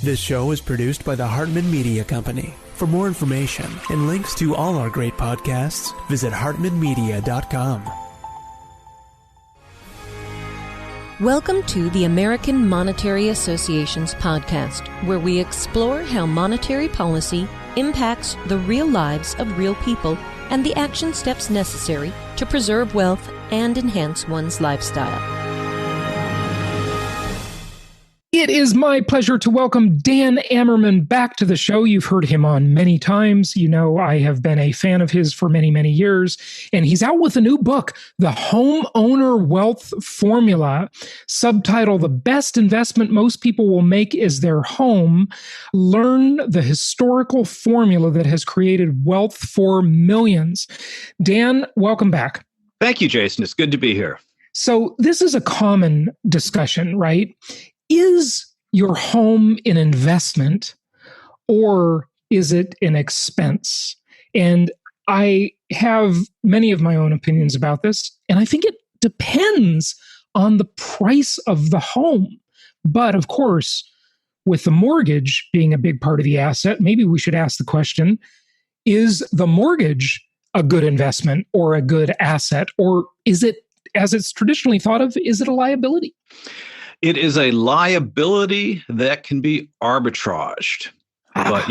This show is produced by the Hartman Media Company. For more information and links to all our great podcasts, visit hartmanmedia.com. Welcome to the American Monetary Association's podcast, where we explore how monetary policy impacts the real lives of real people and the action steps necessary to preserve wealth and enhance one's lifestyle. It is my pleasure to welcome Dan Amerman back to the show. You've heard him on many times. You know, I have been a fan of his for many, many years. And he's out with a new book, The Homeowner Wealth Formula, subtitle, The Best Investment Most People Will Make is Their Home. Learn the historical formula that has created wealth for millions. Dan, welcome back. Thank you, Jason. It's good to be here. So this is a common discussion, right? Is your home an investment or is it an expense? And I have many of my own opinions about this, and I think it depends on the price of the home. But of course, with the mortgage being a big part of the asset, maybe we should ask the question, is the mortgage a good investment or a good asset? Or is it, as it's traditionally thought of, is it a liability? It is a liability that can be arbitraged, but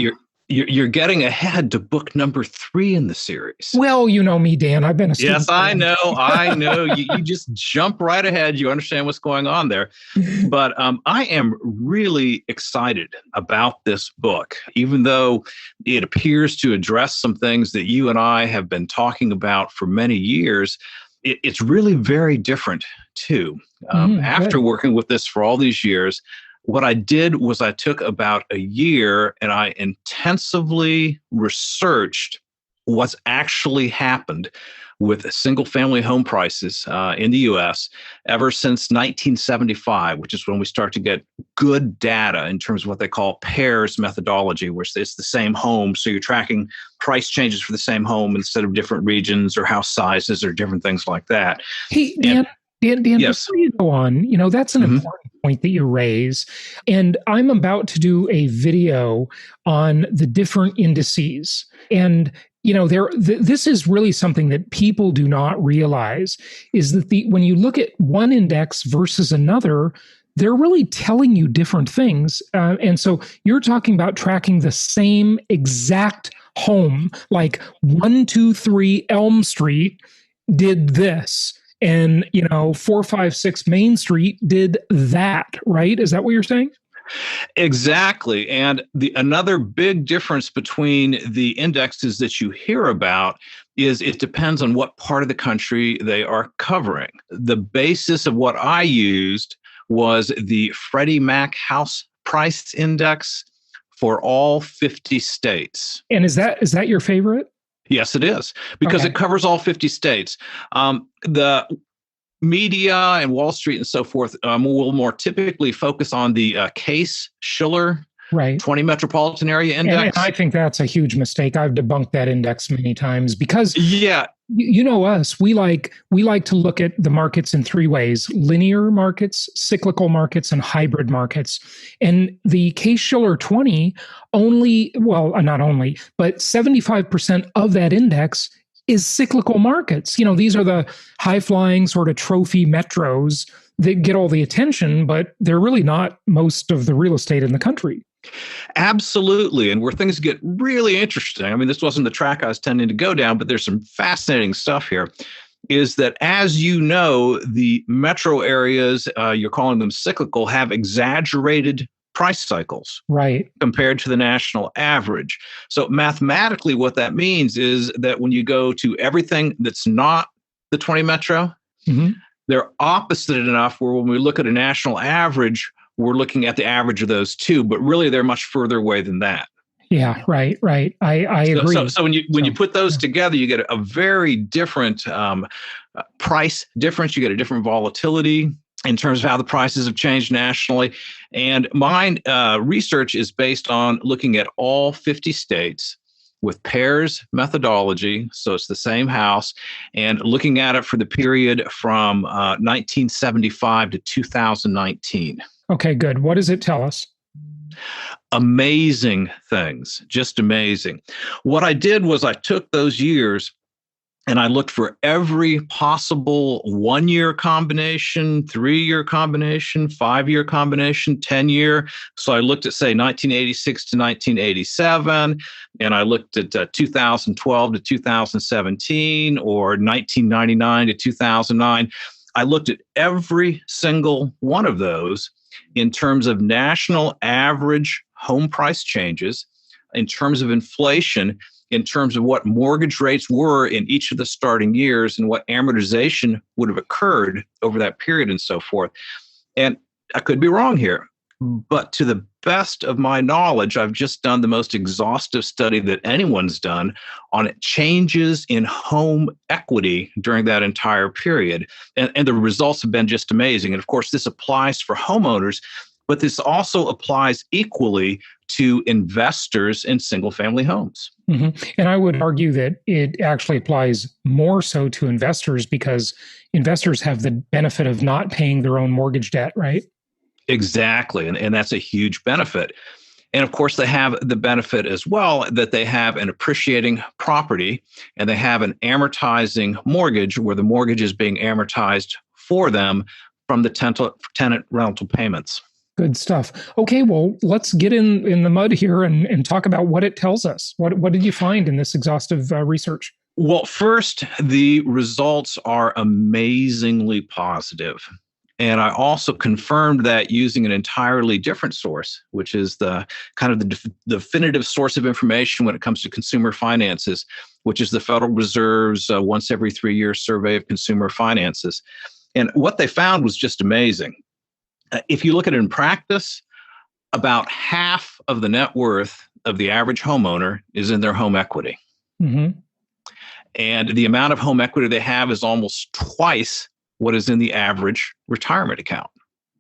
you're getting ahead to book number 3 in the series. Well, you know me, Dan. I've been a student. Yes, I know. You just jump right ahead. You understand what's going on there. But I am really excited about this book, even though it appears to address some things that you and I have been talking about for many years. It's really very different, too. After working with this for all these years, what I did was I took about a year and I intensively researched what's actually happened with single-family home prices in the U.S. ever since 1975, which is when we start to get good data in terms of what they call pairs methodology, where it's the same home. So you're tracking price changes for the same home instead of different regions or house sizes or different things like that. Hey, Dan, yes. Before you go on, you know, that's an important point that you raise. And I'm about to do a video on the different indices. And you know, this is really something that people do not realize is that when you look at one index versus another, they're really telling you different things. And so you're talking about tracking the same exact home, like 123 Elm Street did this. And, 456 Main Street did that, right? Is that what you're saying? Exactly. And another big difference between the indexes that you hear about is it depends on what part of the country they are covering. The basis of what I used was the Freddie Mac House Price Index for all 50 states. And is that your favorite? Yes, it is, because it covers all 50 states. The media and Wall Street and so forth will more typically focus on the Case-Shiller 20 metropolitan area index. And I think that's a huge mistake. I've debunked that index many times because you know us, we like to look at the markets in 3 ways: linear markets, cyclical markets, and hybrid markets. And the Case-Shiller 20 not only, but 75% of that index is cyclical markets. These are the high-flying sort of trophy metros that get all the attention, but they're really not most of the real estate in the country. Absolutely. And where things get really interesting, I mean, this wasn't the track I was tending to go down, but there's some fascinating stuff here, is that as you know, the metro areas, you're calling them cyclical, have exaggerated price cycles compared to the national average. So mathematically, what that means is that when you go to everything that's not the 20 metro, they're opposite enough where when we look at a national average, we're looking at the average of those two, but really they're much further away than that. Yeah, right. I agree. So when you put those together, you get a very different price difference. You get a different volatility in terms of how the prices have changed nationally. And my research is based on looking at all 50 states with pairs methodology, so it's the same house, and looking at it for the period from 1975 to 2019. Okay, good. What does it tell us? Amazing things, just amazing. What I did was I took those years and I looked for every possible 1-year combination, 3-year combination, 5-year combination, 10-year. So I looked at, say, 1986 to 1987, and I looked at 2012 to 2017, or 1999 to 2009. I looked at every single one of those in terms of national average home price changes, in terms of inflation, in terms of what mortgage rates were in each of the starting years and what amortization would have occurred over that period and so forth. And I could be wrong here, but to the best of my knowledge, I've just done the most exhaustive study that anyone's done on changes in home equity during that entire period. And the results have been just amazing. And of course, this applies for homeowners, but this also applies equally to investors in single-family homes. Mm-hmm. And I would argue that it actually applies more so to investors, because investors have the benefit of not paying their own mortgage debt, right? Exactly. And that's a huge benefit. And of course, they have the benefit as well that they have an appreciating property and they have an amortizing mortgage where the mortgage is being amortized for them from the tenant rental payments. Good stuff. Okay, well, let's get in the mud here and talk about what it tells us. What did you find in this exhaustive research? Well, first, the results are amazingly positive. And I also confirmed that using an entirely different source, which is the kind of the definitive source of information when it comes to consumer finances, which is the Federal Reserve's once every 3-year survey of consumer finances. And what they found was just amazing. If you look at it in practice, about half of the net worth of the average homeowner is in their home equity. Mm-hmm. And the amount of home equity they have is almost twice what is in the average retirement account,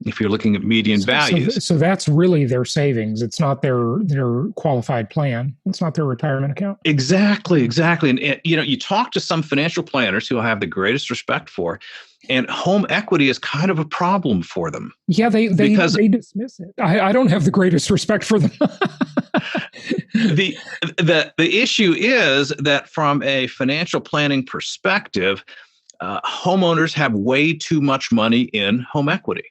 if you're looking at median values. So that's really their savings. It's not their qualified plan. It's not their retirement account. Exactly. And you talk to some financial planners who I have the greatest respect for, and home equity is kind of a problem for them. Yeah, they dismiss it. I don't have the greatest respect for them. The issue is that from a financial planning perspective, homeowners have way too much money in home equity.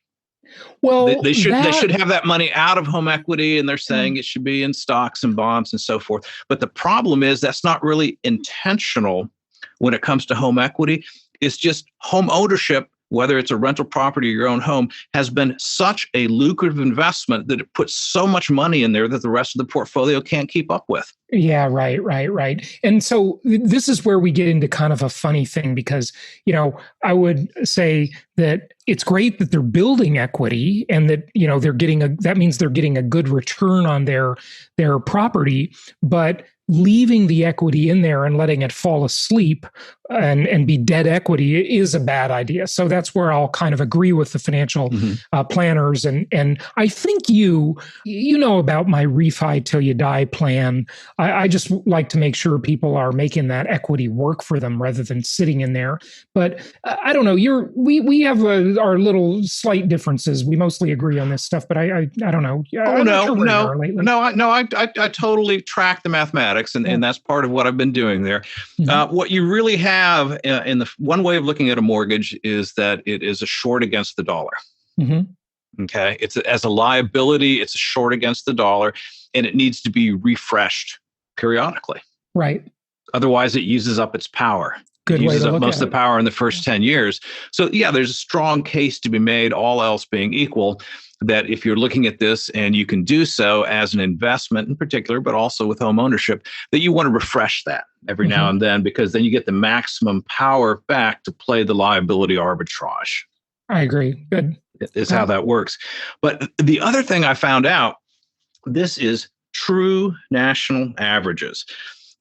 Well, they should have that money out of home equity, and they're saying it should be in stocks and bonds and so forth. But the problem is that's not really intentional when it comes to home equity. It's just home ownership, whether it's a rental property or your own home, has been such a lucrative investment that it puts so much money in there that the rest of the portfolio can't keep up with. Yeah, right. And so this is where we get into kind of a funny thing, because, I would say that it's great that they're building equity and that, that means they're getting a good return on their property, but leaving the equity in there and letting it fall asleep and be dead equity is a bad idea. So that's where I'll kind of agree with the financial planners. And I think you know about my refi till you die plan. I just like to make sure people are making that equity work for them rather than sitting in there. But I don't know. We have our little slight differences. We mostly agree on this stuff, but I don't know. I totally track the mathematics, and that's part of what I've been doing there. Mm-hmm. What you really have in the one way of looking at a mortgage is that it is a short against the dollar. Mm-hmm. Okay, it's as a liability, it's a short against the dollar, and it needs to be refreshed periodically. Right. Otherwise, it uses up its power. Good it way uses to up most of the power in the first 10 years. So yeah, there's a strong case to be made, all else being equal, that if you're looking at this and you can do so as an investment in particular, but also with home ownership, that you want to refresh that every now and then, because then you get the maximum power back to play the liability arbitrage. I agree. Good. Is how that works. But the other thing I found out, this is true national averages.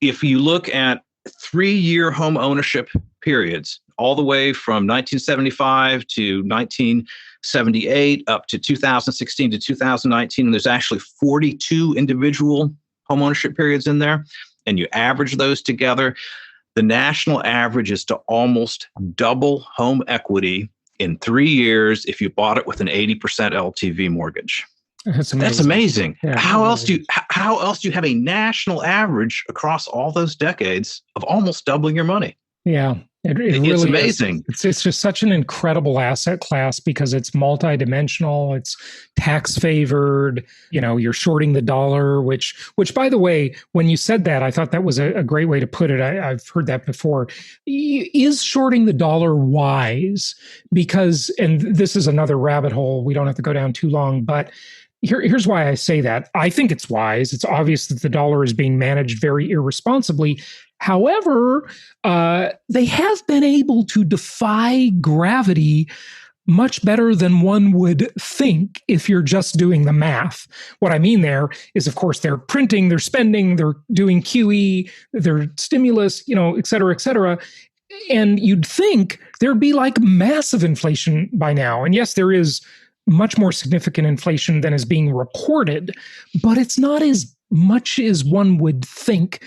If you look at 3-year home ownership periods, all the way from 1975 to 1978 up to 2016 to 2019, and there's actually 42 individual home ownership periods in there, and you average those together, the national average is to almost double home equity in 3 years if you bought it with an 80% LTV mortgage. That's amazing. That's amazing. Yeah, how else do you have a national average across all those decades of almost doubling your money? Yeah, it really it's amazing. It's just such an incredible asset class because it's multidimensional. It's tax favored. You're shorting the dollar, which by the way, when you said that, I thought that was a great way to put it. I've heard that before. Is shorting the dollar wise? Because, and this is another rabbit hole, we don't have to go down too long, but here's why I say that. I think it's wise. It's obvious that the dollar is being managed very irresponsibly. However, they have been able to defy gravity much better than one would think if you're just doing the math. What I mean there is, of course, they're printing, they're spending, they're doing QE, they're stimulus, et cetera, et cetera. And you'd think there'd be like massive inflation by now. And yes, there is much more significant inflation than is being reported, but it's not as much as one would think.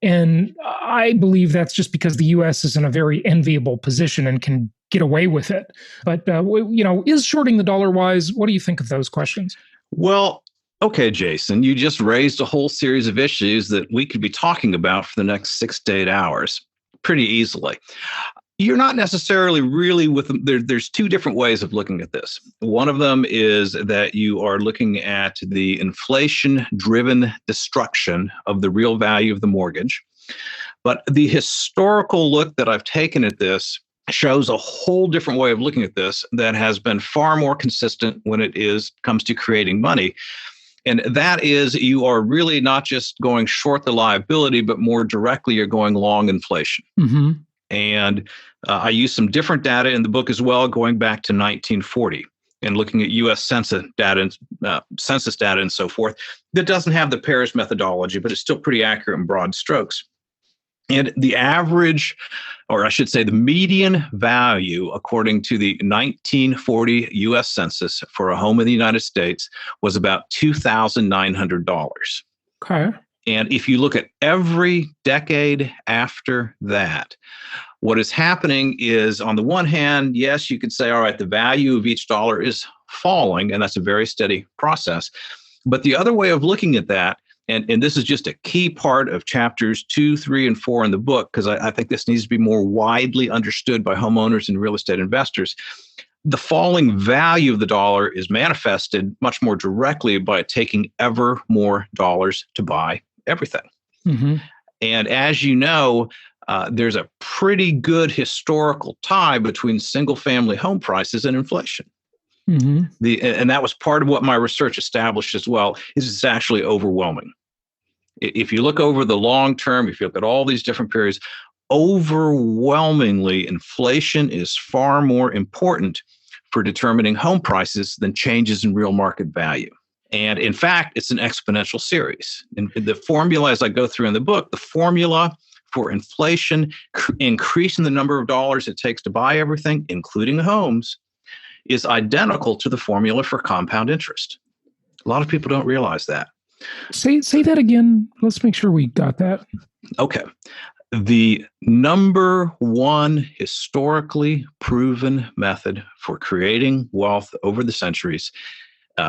And I believe that's just because the U.S. is in a very enviable position and can get away with it. But, is shorting the dollar wise? What do you think of those questions? Well, okay, Jason, you just raised a whole series of issues that we could be talking about for the next 6 to 8 hours pretty easily. You're not necessarily really there's two different ways of looking at this. One of them is that you are looking at the inflation-driven destruction of the real value of the mortgage. But the historical look that I've taken at this shows a whole different way of looking at this that has been far more consistent when it comes to creating money. And that is, you are really not just going short the liability, but more directly, you're going long inflation. Mm-hmm. And I use some different data in the book as well, going back to 1940 and looking at U.S. census data and so forth. That doesn't have the Paris methodology, but it's still pretty accurate in broad strokes. And the average, or I should say the median value, according to the 1940 U.S. Census for a home in the United States, was about $2,900. Okay. And if you look at every decade after that, what is happening is, on the one hand, yes, you could say, all right, the value of each dollar is falling, and that's a very steady process. But the other way of looking at that, and this is just a key part of chapters 2, 3, and 4 in the book, because I think this needs to be more widely understood by homeowners and real estate investors. The falling value of the dollar is manifested much more directly by taking ever more dollars to buy everything. Mm-hmm. And as you know, there's a pretty good historical tie between single-family home prices and inflation. Mm-hmm. And that was part of what my research established as well, is it's actually overwhelming. If you look over the long term, if you look at all these different periods, overwhelmingly, inflation is far more important for determining home prices than changes in real market value. And in fact, it's an exponential series. And the formula, as I go through in the book, the formula for inflation, increasing the number of dollars it takes to buy everything, including homes, is identical to the formula for compound interest. A lot of people don't realize that. Say that again. Let's make sure we got that. Okay. The number one historically proven method for creating wealth over the centuries,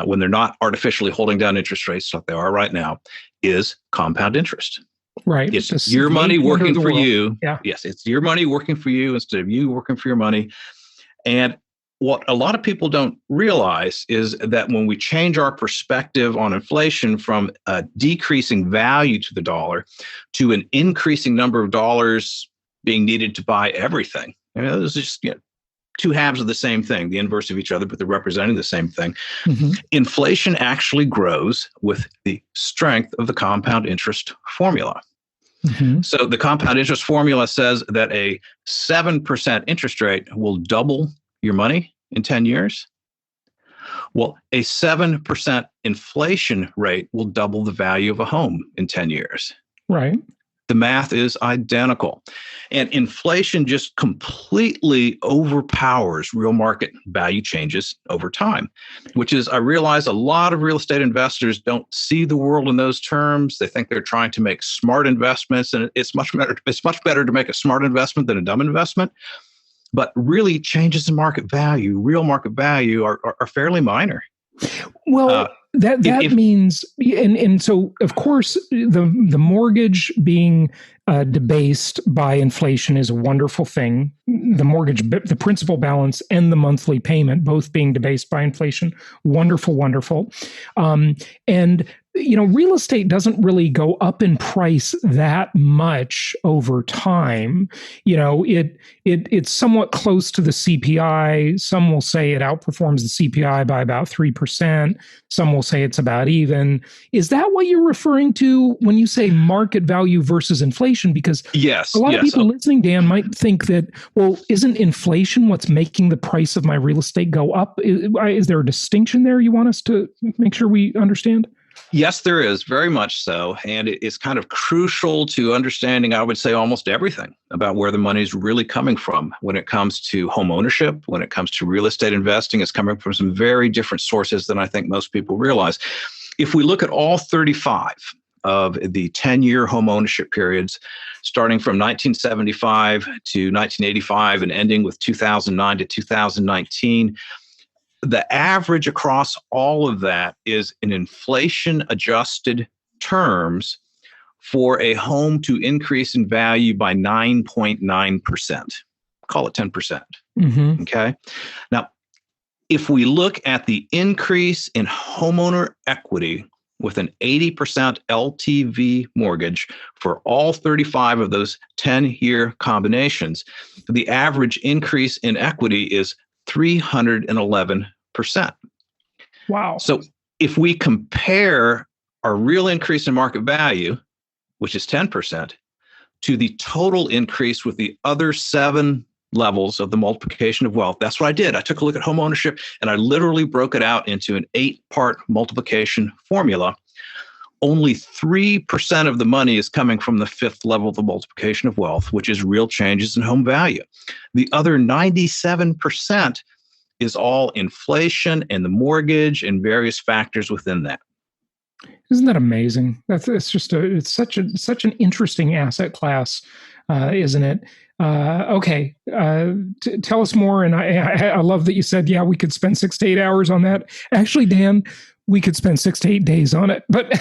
when they're not artificially holding down interest rates like they are right now, is compound interest. Right. It's your money working for you. Yeah. Yes, it's your money working for you instead of you working for your money. And what a lot of people don't realize is that when we change our perspective on inflation from a decreasing value to the dollar to an increasing number of dollars being needed to buy everything, those are just two halves of the same thing, the inverse of each other, but they're representing the same thing. Mm-hmm. Inflation actually grows with the strength of the compound interest formula. Mm-hmm. So the compound interest formula says that a 7% interest rate will double your money in 10 years. Well, a 7% inflation rate will double the value of a home in 10 years. Right. The math is identical. And inflation just completely overpowers real market value changes over time, which is, I realize a lot of real estate investors don't see the world in those terms. They think they're trying to make smart investments, and it's much better to make a smart investment than a dumb investment. But really, changes in market value, real market value, are fairly minor. Well, that means, and so of course the mortgage being debased by inflation is a wonderful thing. The mortgage, the principal balance and the monthly payment both being debased by inflation, wonderful. And real estate doesn't really go up in price that much over time. It's somewhat close to the CPI. Some will say it outperforms the CPI by about 3%. Some will say it's about even. Is that what you're referring to when you say market value versus inflation? Because yes, a lot of people listening, Dan, might think that, well, isn't inflation what's making the price of my real estate go up? Is there a distinction there you want us to make sure we understand? Yes, there is, very much so. And it's kind of crucial to understanding, I would say, almost everything about where the money is really coming from. When it comes to home ownership, when it comes to real estate investing, it's coming from some very different sources than I think most people realize. If we look at all 35 of the 10-year home ownership periods, starting from 1975 to 1985 and ending with 2009 to 2019, the average across all of that is in inflation-adjusted terms for a home to increase in value by 9.9%. Call it 10%. Mm-hmm. Okay? Now, if we look at the increase in homeowner equity with an 80% LTV mortgage for all 35 of those 10-year combinations, the average increase in equity is 311%. Wow. So if we compare our real increase in market value, which is 10%, to the total increase with the other 7 levels of the multiplication of wealth, that's what I did. I took a look at home ownership and I literally broke it out into an 8-part multiplication formula. Only 3% of the money is coming from the 5th level of the multiplication of wealth, which is real changes in home value. The other 97% is all inflation and the mortgage and various factors within that. Isn't that amazing? It's such an interesting asset class, isn't it? Okay, tell us more. And I love that you said, yeah, we could spend 6 to 8 hours on that. Actually, Dan, we could spend 6 to 8 days on it. But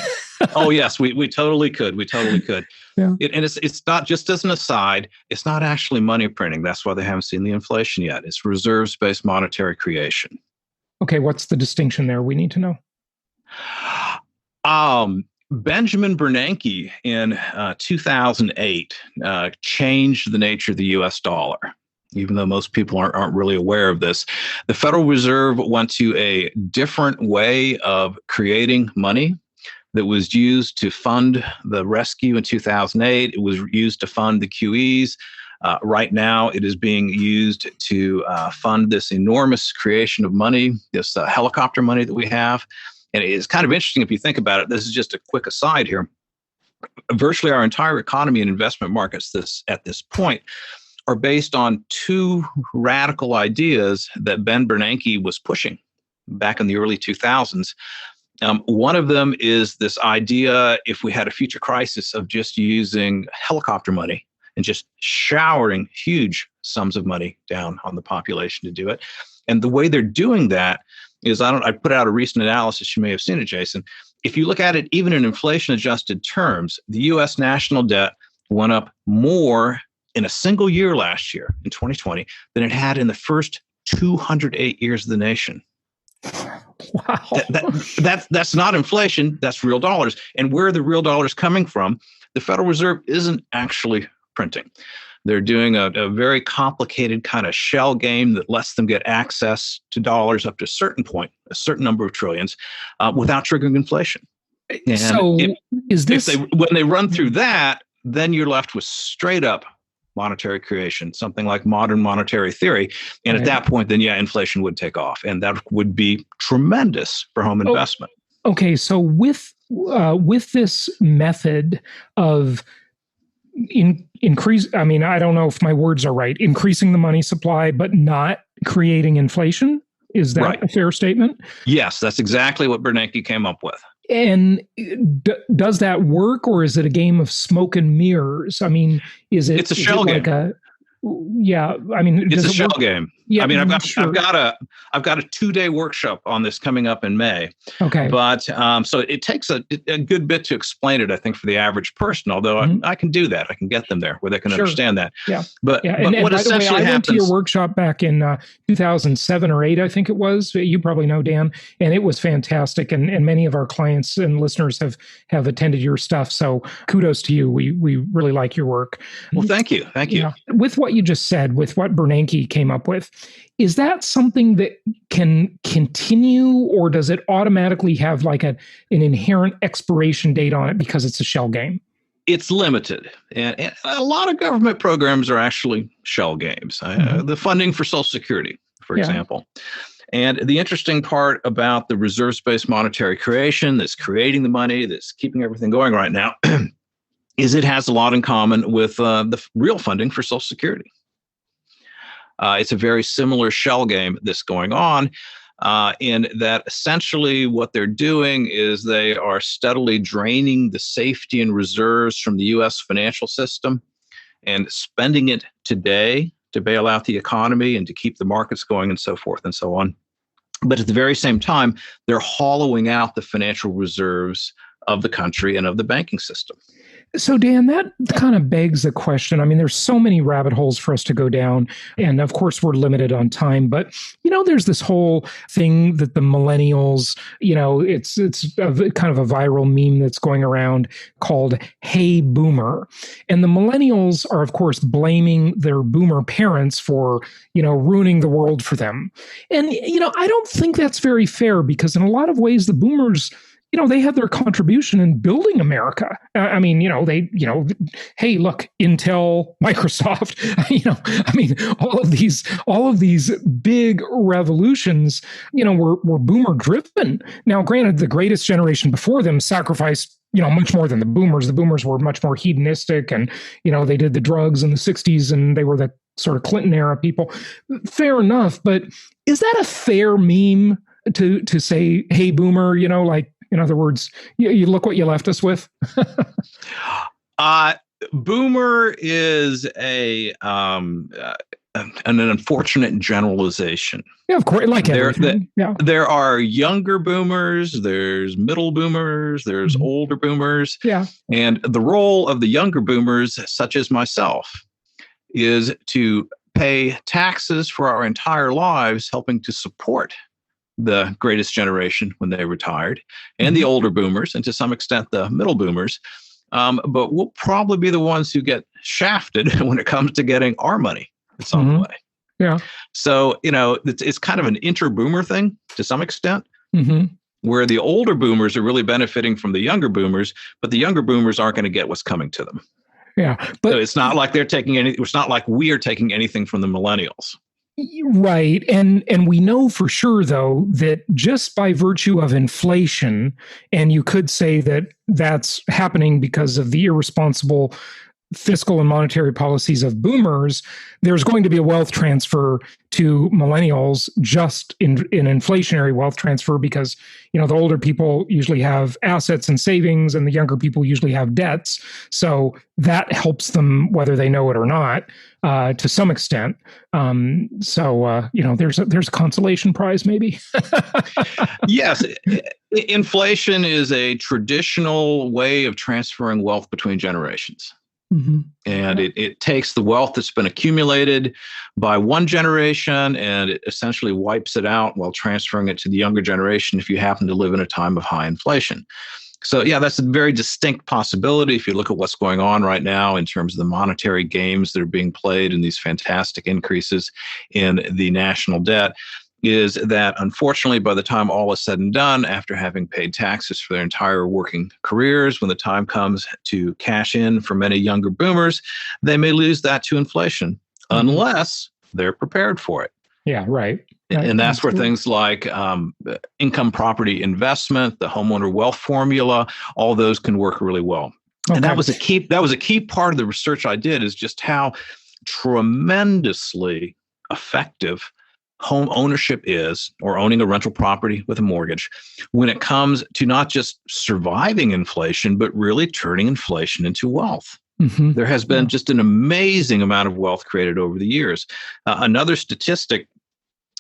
oh yes, we totally could. We totally could. Yeah. And it's not, just as an aside, it's not actually money printing. That's why they haven't seen the inflation yet. It's reserves-based monetary creation. Okay, what's the distinction there? We need to know. Benjamin Bernanke in 2008 changed the nature of the U.S. dollar. Even though most people aren't really aware of this, the Federal Reserve went to a different way of creating money that was used to fund the rescue in 2008. It was used to fund the QEs. Right now, it is being used to fund this enormous creation of money, this helicopter money that we have. And it's kind of interesting if you think about it. This is just a quick aside here. Virtually our entire economy and investment markets at this point are based on 2 radical ideas that Ben Bernanke was pushing back in the early 2000s. One of them is this idea, if we had a future crisis, of just using helicopter money and just showering huge sums of money down on the population to do it. And the way they're doing that is, I put out a recent analysis, you may have seen it, Jason. If you look at it, even in inflation-adjusted terms, the U.S. national debt went up more in a single year last year, in 2020, than it had in the first 208 years of the nation. Wow. That's not inflation, that's real dollars. And where are the real dollars coming from? The Federal Reserve isn't actually printing. They're doing a very complicated kind of shell game that lets them get access to dollars up to a certain point, a certain number of trillions, without triggering inflation. And so when they run through that, then you're left with straight up monetary creation, something like modern monetary theory. And at that point, then, yeah, inflation would take off. And that would be tremendous for home investment. Okay. So with this method of increase, I mean, I don't know if my words are right, increasing the money supply, but not creating inflation. Is that right? A fair statement? Yes, that's exactly what Bernanke came up with. And does that work, or is it a game of smoke and mirrors? I mean, it's a shell game. I mean, it's a shell game. Yeah, I mean, I've sure. got a 2-day workshop on this coming up in May. Okay. But so it takes a good bit to explain it, I think, for the average person, although I can do that. I can get them there where they can understand that. Yeah. But And what by the way, essentially I went to happens... your workshop back in 2007 or 8, I think it was. You probably know, Dan. And it was fantastic. And many of our clients and listeners have attended your stuff. So kudos to you. We really like your work. Well, thank you. Thank you. Yeah. With what you just said, with what Bernanke came up with, is that something that can continue, or does it automatically have like an inherent expiration date on it because it's a shell game? It's limited. And a lot of government programs are actually shell games. The funding for Social Security, for example. And the interesting part about the reserves-based monetary creation that's creating the money, that's keeping everything going right now, is it has a lot in common with the real funding for Social Security. It's a very similar shell game that's going on in that essentially what they're doing is they are steadily draining the safety and reserves from the U.S. financial system and spending it today to bail out the economy and to keep the markets going and so forth and so on. But at the very same time, they're hollowing out the financial reserves of the country and of the banking system. So, Dan, that kind of begs the question. I mean, there's so many rabbit holes for us to go down. And of course, we're limited on time. But, there's this whole thing that the millennials, it's kind of a viral meme that's going around called Hey Boomer. And the millennials are, of course, blaming their boomer parents for, ruining the world for them. And, I don't think that's very fair because in a lot of ways, the boomers, they had their contribution in building America. Hey, look, Intel, Microsoft, all of these big revolutions, were boomer driven. Now, granted, the greatest generation before them sacrificed, much more than the boomers. The boomers were much more hedonistic and, they did the drugs in the 60s and they were the sort of Clinton era people. Fair enough. But is that a fair meme to say, hey, boomer, in other words, you look what you left us with? Boomer is an unfortunate generalization. Yeah, of course. Like everything. There are younger boomers, there's middle boomers, there's older boomers. Yeah. And the role of the younger boomers, such as myself, is to pay taxes for our entire lives, helping to support the greatest generation when they retired, and the older boomers, and to some extent the middle boomers. But we'll probably be the ones who get shafted when it comes to getting our money some way. Yeah. So, it's kind of an inter-boomer thing to some extent, where the older boomers are really benefiting from the younger boomers, but the younger boomers aren't going to get what's coming to them. Yeah. But so it's not like it's not like we are taking anything from the millennials. Right. And we know for sure, though, that just by virtue of inflation, and you could say that that's happening because of the irresponsible fiscal and monetary policies of boomers, there's going to be a wealth transfer to millennials, just in inflationary wealth transfer, because the older people usually have assets and savings and the younger people usually have debts. So that helps them whether they know it or not, to some extent. There's a consolation prize maybe. Yes. Inflation is a traditional way of transferring wealth between generations. And it takes the wealth that's been accumulated by one generation and it essentially wipes it out while transferring it to the younger generation if you happen to live in a time of high inflation. So, yeah, that's a very distinct possibility if you look at what's going on right now in terms of the monetary games that are being played and these fantastic increases in the national debt. Is that unfortunately, by the time all is said and done, after having paid taxes for their entire working careers, when the time comes to cash in for many younger boomers, they may lose that to inflation unless they're prepared for it. Yeah, right. And that's where things like income property investment, the Homeowner Wealth Formula, all those can work really well. Okay. And that was a key part of the research I did, is just how tremendously effective home ownership is, or owning a rental property with a mortgage, when it comes to not just surviving inflation, but really turning inflation into wealth. There has been just an amazing amount of wealth created over the years. Another statistic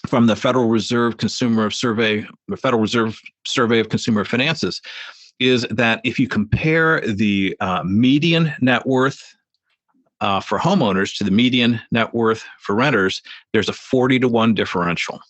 from the Federal Reserve Survey of Consumer Finances, is that if you compare the median net worth for homeowners to the median net worth for renters, there's a 40-to-1 differential.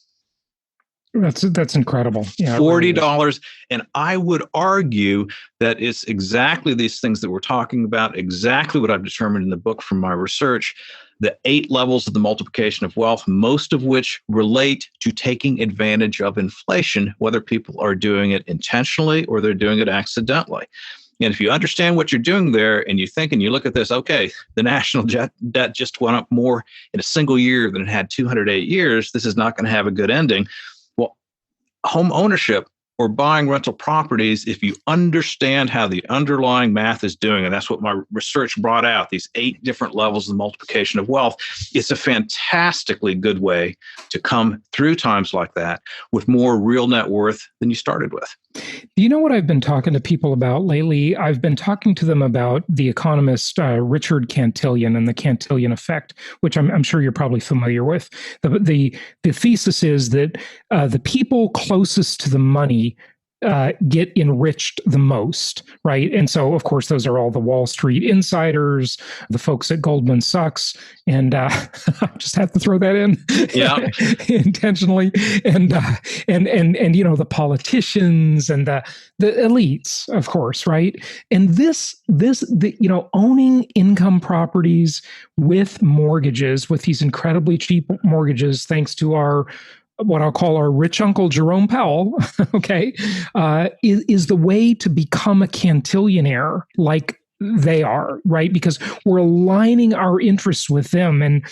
That's incredible. Yeah, $40. Really, and I would argue that it's exactly these things that we're talking about, exactly what I've determined in the book from my research, the 8 levels of the multiplication of wealth, most of which relate to taking advantage of inflation, whether people are doing it intentionally or they're doing it accidentally. And if you understand what you're doing there and you think and you look at this, okay, the national debt just went up more in a single year than it had 208 years, this is not going to have a good ending. Well, home ownership or buying rental properties, if you understand how the underlying math is doing, and that's what my research brought out, these 8 different levels of multiplication of wealth, it's a fantastically good way to come through times like that with more real net worth than you started with. Do you know what I've been talking to people about lately? I've been talking to them about the economist Richard Cantillon and the Cantillon effect, which I'm sure you're probably familiar with. The thesis is that the people closest to the money get enriched the most, right? And so, of course, those are all the Wall Street insiders, the folks at Goldman Sachs, and I just have to throw that in, intentionally, and the politicians and the elites, of course, right? And owning income properties with mortgages, with these incredibly cheap mortgages, thanks to what I'll call our rich uncle Jerome Powell, okay, is the way to become a cantillionaire like they are, right? Because we're aligning our interests with them. And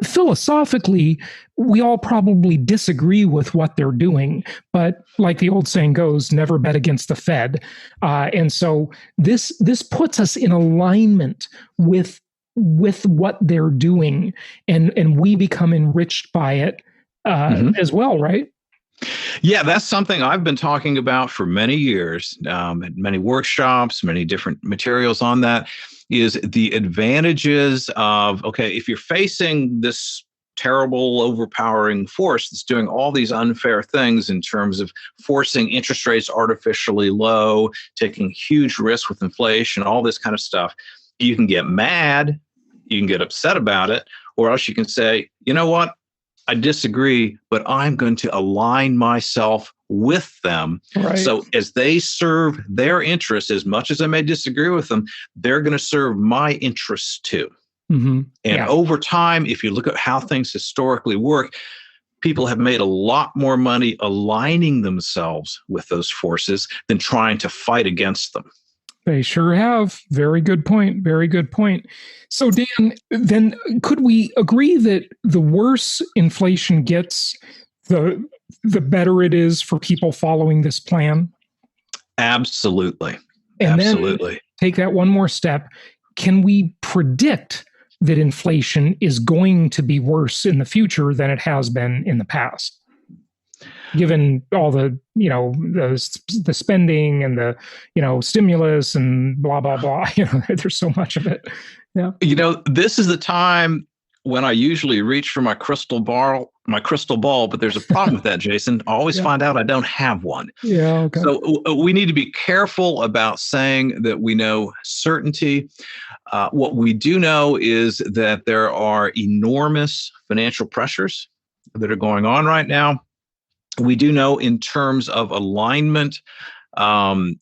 philosophically, we all probably disagree with what they're doing. But like the old saying goes, never bet against the Fed. And so this puts us in alignment with what they're doing, and we become enriched by it as well, right? Yeah, that's something I've been talking about for many years, many workshops, many different materials on that, is the advantages of, okay, if you're facing this terrible, overpowering force that's doing all these unfair things in terms of forcing interest rates artificially low, taking huge risks with inflation, all this kind of stuff, you can get mad, you can get upset about it, or else you can say, you know what? I disagree, but I'm going to align myself with them. Right. So as they serve their interests, as much as I may disagree with them, they're going to serve my interests too. Mm-hmm. And over time, if you look at how things historically work, people have made a lot more money aligning themselves with those forces than trying to fight against them. They sure have. Very good point. Very good point. So, Dan, then could we agree that the worse inflation gets, the better it is for people following this plan? Absolutely. And then take that one more step. Can we predict that inflation is going to be worse in the future than it has been in the past? Given all the, the spending and the, stimulus and blah, blah, blah, there's so much of it. Yeah. This is the time when I usually reach for my crystal ball, but there's a problem with that, Jason. I always find out I don't have one. Yeah. Okay. So we need to be careful about saying that we know certainty. What we do know is that there are enormous financial pressures that are going on right now. We do know in terms of alignment,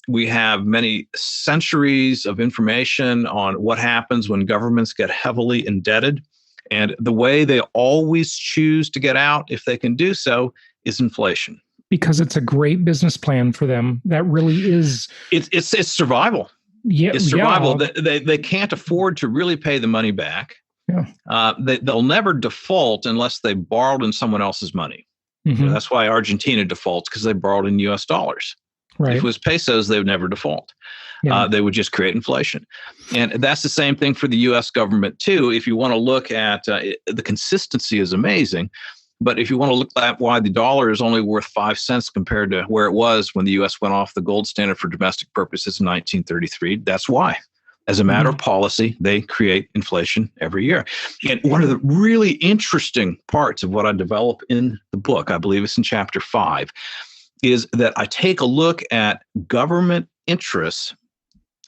we have many centuries of information on what happens when governments get heavily indebted. And the way they always choose to get out, if they can do so, is inflation. Because it's a great business plan for them. That really is. It's survival. Yeah, it's survival. Yeah. They can't afford to really pay the money back. Yeah. They'll never default unless they borrowed in someone else's money. Mm-hmm. That's why Argentina defaults, because they borrowed in U.S. dollars. Right. If it was pesos, they would never default. Yeah. They would just create inflation. And that's the same thing for the U.S. government, too. If you want to look at the consistency is amazing. But if you want to look at why the dollar is only worth 5 cents compared to where it was when the U.S. went off the gold standard for domestic purposes in 1933, that's why. As a matter of policy, they create inflation every year. And one of the really interesting parts of what I develop in the book, I believe it's in chapter 5, is that I take a look at government interests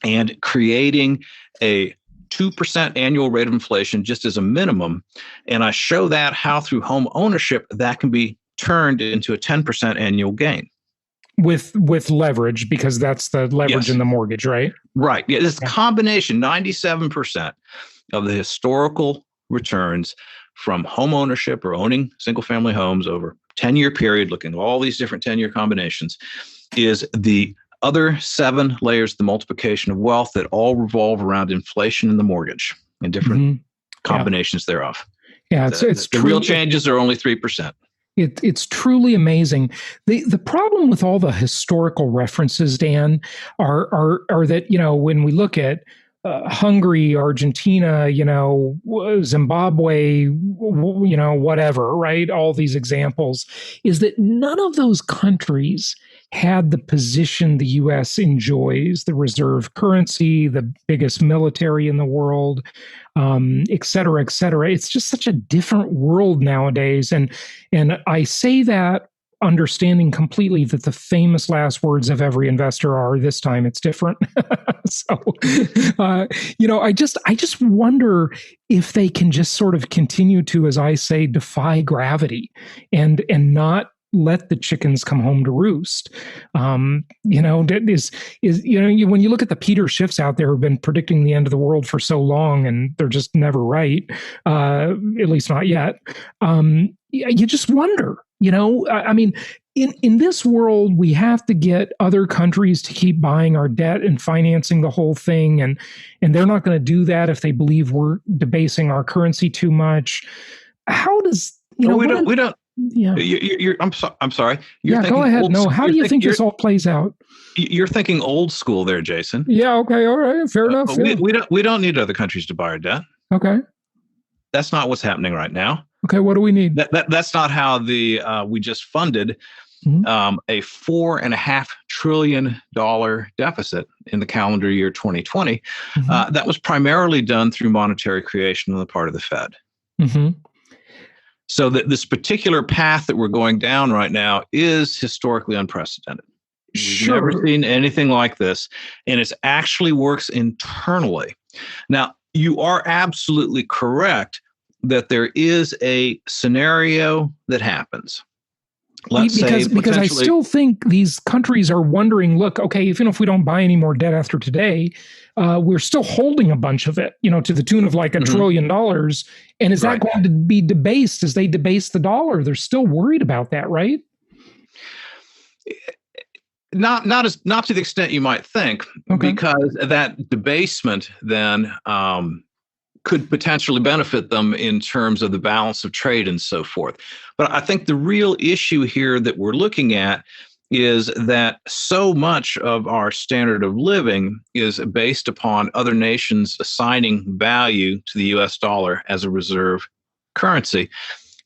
and creating a 2% annual rate of inflation just as a minimum. And I show that how through home ownership that can be turned into a 10% annual gain. With leverage, because that's the leverage in the mortgage, right? Right. Yeah, this combination, 97% of the historical returns from home ownership or owning single-family homes over a 10-year period, looking at all these different 10-year combinations, is the other 7 layers of the multiplication of wealth that all revolve around inflation in the mortgage and different combinations thereof. Yeah, it's the real changes are only 3%. It's truly amazing. The problem with all the historical references, Dan, are that, when we look at Hungary, Argentina, Zimbabwe, whatever, right? All these examples, is that none of those countries had the position the U.S. enjoys, the reserve currency, the biggest military in the world, et cetera, et cetera. It's just such a different world nowadays. And I say that understanding completely that the famous last words of every investor are, this time it's different. So, I just wonder if they can just sort of continue to, as I say, defy gravity and not let the chickens come home to roost. When you look at the Peter Schiffs out there who've been predicting the end of the world for so long and they're just never right, at least not yet. You just wonder, in this world, we have to get other countries to keep buying our debt and financing the whole thing. And they're not going to do that if they believe we're debasing our currency too much. How does, we don't. Yeah. I'm sorry. Go ahead. No, how do you think this all plays out? You're thinking old school there, Jason. Yeah. Okay. All right. Fair enough. We don't need other countries to buy our debt. Okay. That's not what's happening right now. Okay. What do we need? That's not how we just funded a $4.5 trillion deficit in the calendar year 2020. That was primarily done through monetary creation on the part of the Fed. So that this particular path that we're going down right now is historically unprecedented. We've never seen anything like this, and it actually works internally. Now, you are absolutely correct that there is a scenario that happens. Because I still think these countries are wondering, look, okay, even if we don't buy any more debt after today, we're still holding a bunch of it, to the tune of like $1 trillion. And is that going to be debased as they debase the dollar? They're still worried about that, right? Not to the extent you might think, because that debasement then could potentially benefit them in terms of the balance of trade and so forth. But I think the real issue here that we're looking at is that so much of our standard of living is based upon other nations assigning value to the US dollar as a reserve currency.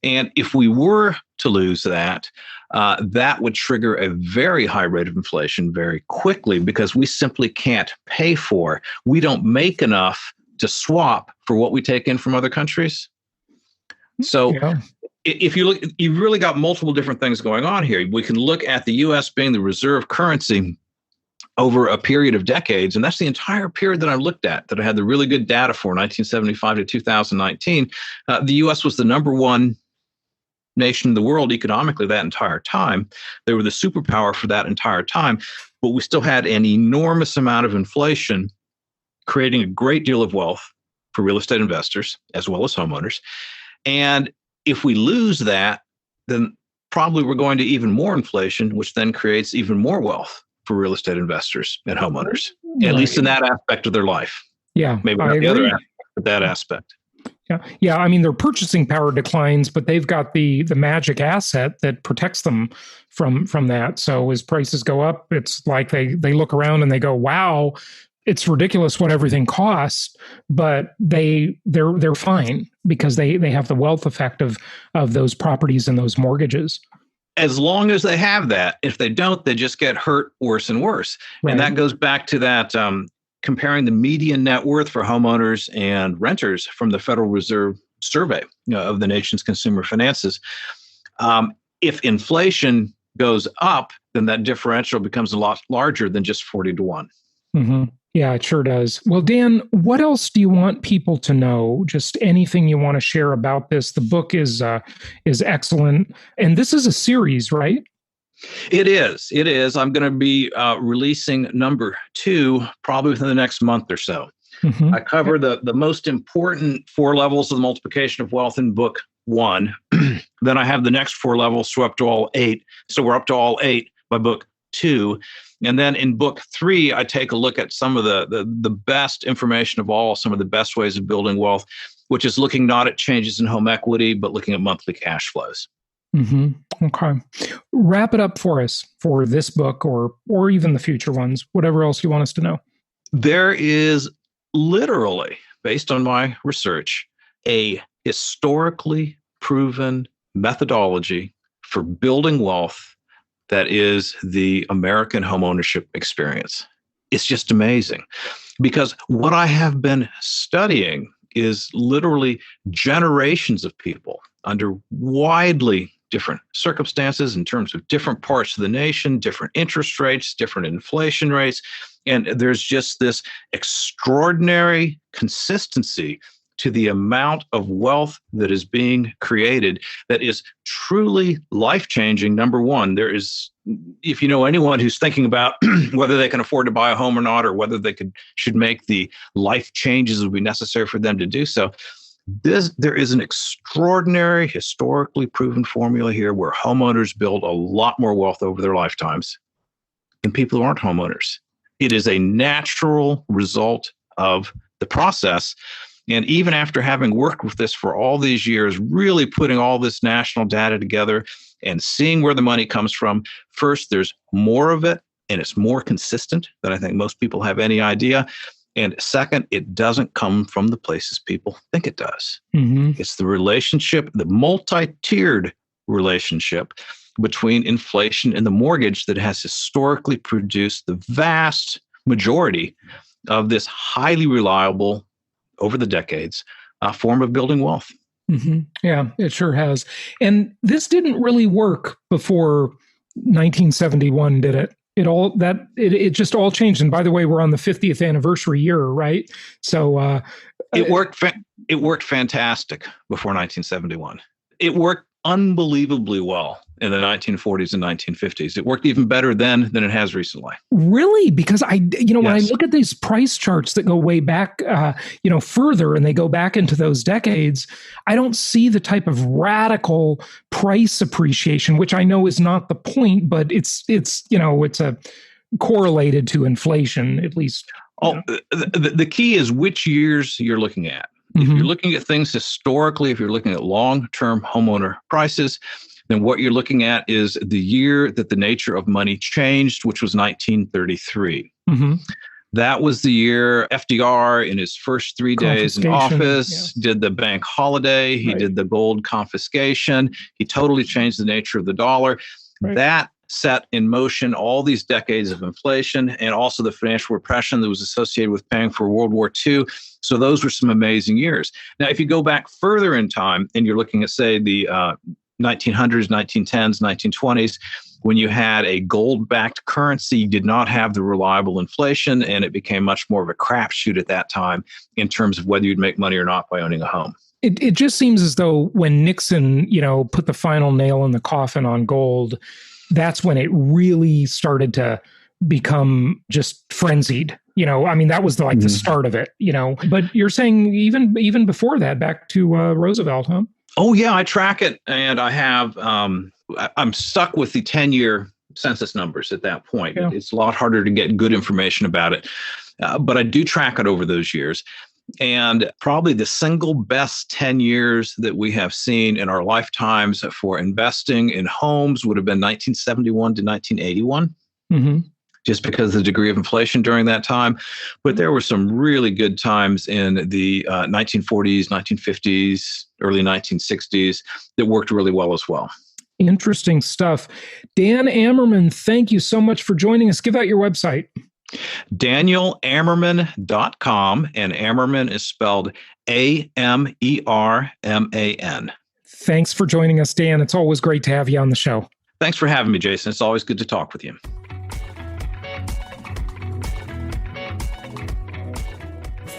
And if we were to lose that, that would trigger a very high rate of inflation very quickly because we simply can't pay for. We don't make enough to swap for what we take in from other countries. So if you look, you've really got multiple different things going on here. We can look at the U.S. being the reserve currency over a period of decades, and that's the entire period that I looked at, that I had the really good data for, 1975 to 2019. The U.S. was the number one nation in the world economically that entire time. They were the superpower for that entire time, but we still had an enormous amount of inflation, creating a great deal of wealth for real estate investors as well as homeowners. And if we lose that, then probably we're going to even more inflation, which then creates even more wealth for real estate investors and homeowners, at least in that aspect of their life. Yeah, maybe not the other aspect, but that aspect. Yeah. I mean, their purchasing power declines, but they've got the magic asset that protects them from that. So as prices go up, it's like they look around and they go, "Wow, it's ridiculous what everything costs," but they're fine because they have the wealth effect of those properties and those mortgages. As long as they have that. If they don't, they just get hurt worse and worse. Right. And that goes back to that comparing the median net worth for homeowners and renters from the Federal Reserve survey of the nation's consumer finances. If inflation goes up, then that differential becomes a lot larger than just 40 to 1. Mm-hmm. Yeah, it sure does. Well, Dan, what else do you want people to know? Just anything you want to share about this? The book is excellent. And this is a series, right? It is. It is. I'm going to be releasing number 2 probably within the next month or so. Mm-hmm. I cover the most important 4 levels of the multiplication of wealth in book 1. Then I have the next 4 levels, so up to all 8. So we're up to all 8 by book 2. And then in book 3, I take a look at some of the best information of all, some of the best ways of building wealth, which is looking not at changes in home equity, but looking at monthly cash flows. Mm-hmm. Okay. Wrap it up for us for this book or even the future ones, whatever else you want us to know. There is literally, based on my research, a historically proven methodology for building wealth that is the American homeownership experience. It's just amazing because what I have been studying is literally generations of people under widely different circumstances in terms of different parts of the nation, different interest rates, different inflation rates. And there's just this extraordinary consistency to the amount of wealth that is being created that is truly life-changing. Number one, there is, if you know anyone who's thinking about whether they can afford to buy a home or not, or whether they should make the life changes that would be necessary for them to do so, there is an extraordinary, historically proven formula here where homeowners build a lot more wealth over their lifetimes than people who aren't homeowners. It is a natural result of the process. And even after having worked with this for all these years, really putting all this national data together and seeing where the money comes from, first, there's more of it and it's more consistent than I think most people have any idea. And second, it doesn't come from the places people think it does. Mm-hmm. It's the relationship, the multi-tiered relationship between inflation and the mortgage that has historically produced the vast majority of this highly reliable, over the decades, form of building wealth. Mm-hmm. Yeah, it sure has. And this didn't really work before 1971, did it? It just all changed. And by the way, we're on the 50th anniversary year, right? So it worked fantastic before 1971. It worked unbelievably well in the 1940s and 1950s. It worked even better then than it has recently. Really? Because when I look at these price charts that go way back, further, and they go back into those decades, I don't see the type of radical price appreciation, which I know is not the point, but it's a correlated to inflation, at least. The key is which years you're looking at. If you're looking at things historically, if you're looking at long-term homeowner prices, then what you're looking at is the year that the nature of money changed, which was 1933. Mm-hmm. That was the year FDR, in his first 3 days in office, did the bank holiday. He did the gold confiscation. He totally changed the nature of the dollar. Right. That set in motion all these decades of inflation and also the financial repression that was associated with paying for World War II. So those were some amazing years. Now, if you go back further in time and you're looking at, say, the 1900s, 1910s, 1920s, when you had a gold-backed currency, you did not have the reliable inflation, and it became much more of a crapshoot at that time in terms of whether you'd make money or not by owning a home. It just seems as though when Nixon, put the final nail in the coffin on gold, that's when it really started to become just frenzied. That was the start of it, But you're saying even before that, back to Roosevelt, huh? Oh, yeah, I track it. And I have, I'm stuck with the 10-year census numbers at that point. Yeah. It's a lot harder to get good information about it. But I do track it over those years. And probably the single best 10 years that we have seen in our lifetimes for investing in homes would have been 1971 to 1981, just because of the degree of inflation during that time. But there were some really good times in the 1940s, 1950s, early 1960s that worked really well as well. Interesting stuff. Dan Amerman, thank you so much for joining us. Give out your website. DanielAmerman.com, and Amerman is spelled Amerman. Thanks for joining us, Dan. It's always great to have you on the show. Thanks for having me, Jason. It's always good to talk with you.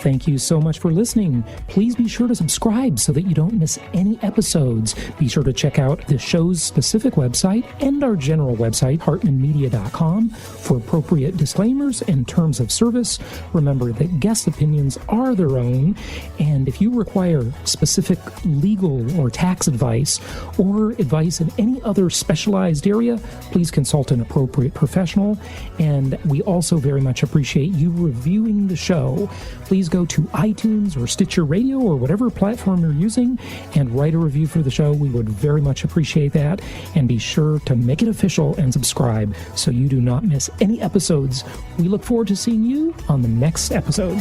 Thank you so much for listening. Please be sure to subscribe so that you don't miss any episodes. Be sure to check out the show's specific website and our general website, hartmanmedia.com, for appropriate disclaimers and terms of service. Remember that guest opinions are their own, and if you require specific legal or tax advice or advice in any other specialized area, please consult an appropriate professional. And we also very much appreciate you reviewing the show. Please go to iTunes or Stitcher Radio or whatever platform you're using and write a review for the show. We would very much appreciate that. And be sure to make it official and subscribe so you do not miss any episodes. We look forward to seeing you on the next episode.